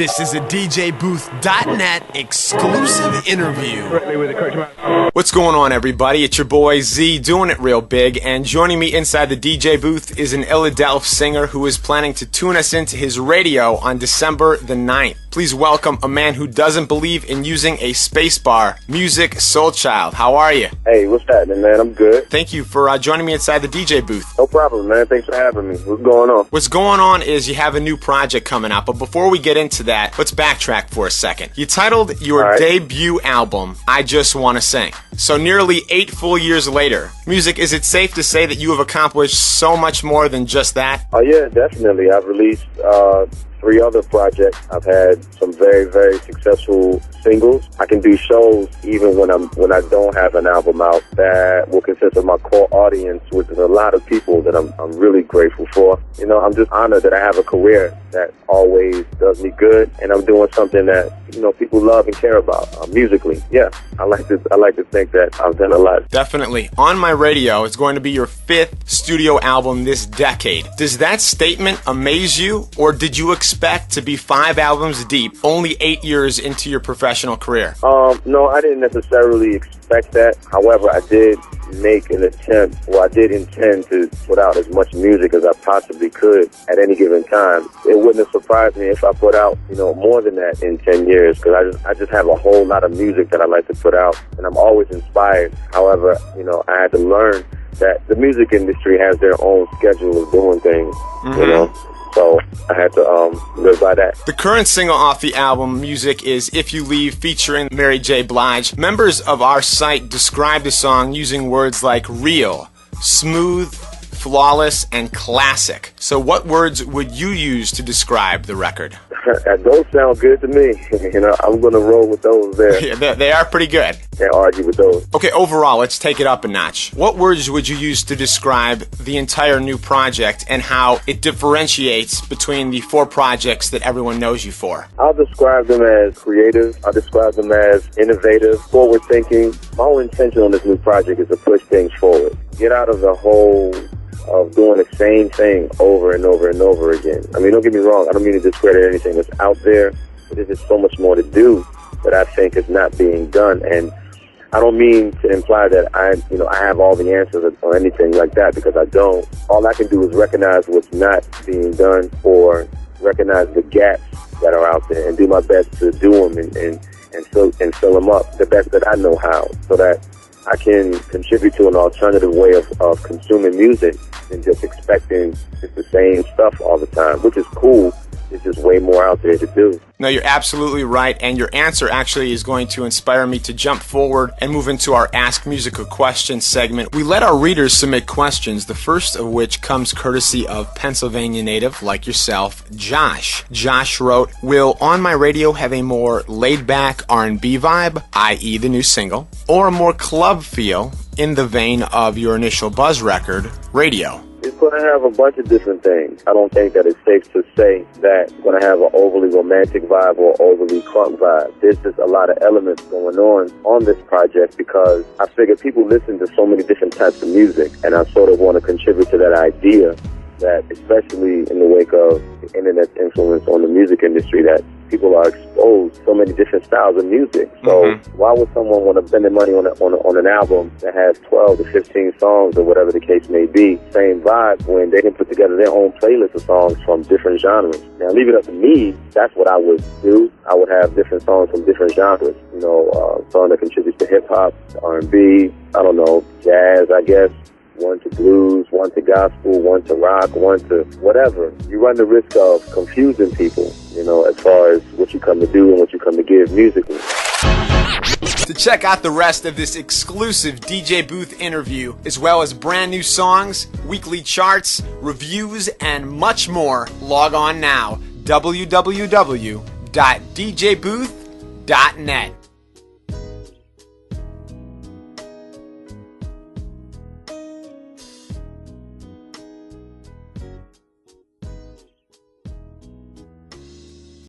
This is a DJBooth.net exclusive interview. What's going on, everybody? It's your boy Z, doing it real big, and joining me inside the DJ booth is an Philadelphia singer who is planning to tune us into his radio on December the 9th. Please welcome a man who doesn't believe in using a spacebar, Musiq Soulchild. How are you? Hey, what's happening, man? I'm good. Thank you for joining me inside the DJ booth. No problem, man. Thanks for having me. What's going on? What's going on is you have a new project coming out, but before we get into that, let's backtrack for a second. You titled your debut album, I Just Wanna Sing. So nearly 8 full years later, Musiq, is it safe to say that you have accomplished so much more than just that? Oh, yeah, definitely. I've released 3 other projects. I've had some very, very successful singles. I can do shows even when I don't have an album out that will consist of my core audience, which is a lot of people that I'm really grateful for. You know, I'm just honored that I have a career that always does me good, and I'm doing something that, you know, people love and care about musically. Yeah, I like to think that I've done a lot. Definitely. On My Radio is going to be your 5th studio album this decade. Does that statement amaze you, or did you expect to be 5 albums deep only 8 years into your professional career? No, I didn't necessarily expect that. However, I did make an attempt, or I did intend to put out as much music as I possibly could at any given time. It wouldn't have surprised me if I put out, you know, more than that in 10 years, because I just have a whole lot of music that I like to put out, and I'm always inspired. However, you know, I had to learn that the music industry has their own schedule of doing things, you know? So I had to live by that. The current single off the album, Musiq, is If You Leave, featuring Mary J. Blige. Members of our site describe the song using words like real, smooth, flawless, and classic. So what words would you use to describe the record? Those sound good to me. You know, I'm going to roll with those there. Yeah, they are pretty good. Can't argue with those. Okay, overall, let's take it up a notch. What words would you use to describe the entire new project and how it differentiates between the 4 projects that everyone knows you for? I'll describe them as creative. I'll describe them as innovative, forward-thinking. My whole intention on this new project is to push things forward. Get out of the whole of doing the same thing over and over and over again. I mean, don't get me wrong, I don't mean to discredit anything that's out there, but there's just so much more to do that I think is not being done. And I don't mean to imply that I have all the answers or anything like that, because I don't. All I can do is recognize what's not being done, or recognize the gaps that are out there and do my best to do them and fill them up the best that I know how, so that I can contribute to an alternative way of consuming music than just expecting just the same stuff all the time, which is cool. It's just way more out there to do. No, you're absolutely right, and your answer actually is going to inspire me to jump forward and move into our Ask Musiq a Question segment. We let our readers submit questions, the first of which comes courtesy of Pennsylvania native like yourself, Josh. Josh wrote, will On My Radio have a more laid-back R&B vibe, i.e. the new single, or a more club feel in the vein of your initial Buzz record, Radio? It's going to have a bunch of different things. I don't think that it's safe to say that it's going to have an overly romantic vibe or overly crunk vibe. There's just a lot of elements going on this project, because I figure people listen to so many different types of music, and I sort of want to contribute to that idea that, especially in the wake of the internet's influence on the music industry, that people are exposed to so many different styles of music. So why would someone want to spend their money on an album that has 12 to 15 songs or whatever the case may be, same vibe, when they can put together their own playlist of songs from different genres? Now, leave it up to me. That's what I would do. I would have different songs from different genres. You know, a song that contributes to hip-hop, to R&B, I don't know, jazz, I guess. One to blues, one to gospel, one to rock, one to whatever. You run the risk of confusing people, you know, as far as what you come to do and what you come to give musically. To check out the rest of this exclusive DJ Booth interview, as well as brand new songs, weekly charts, reviews, and much more, log on now, www.djbooth.net.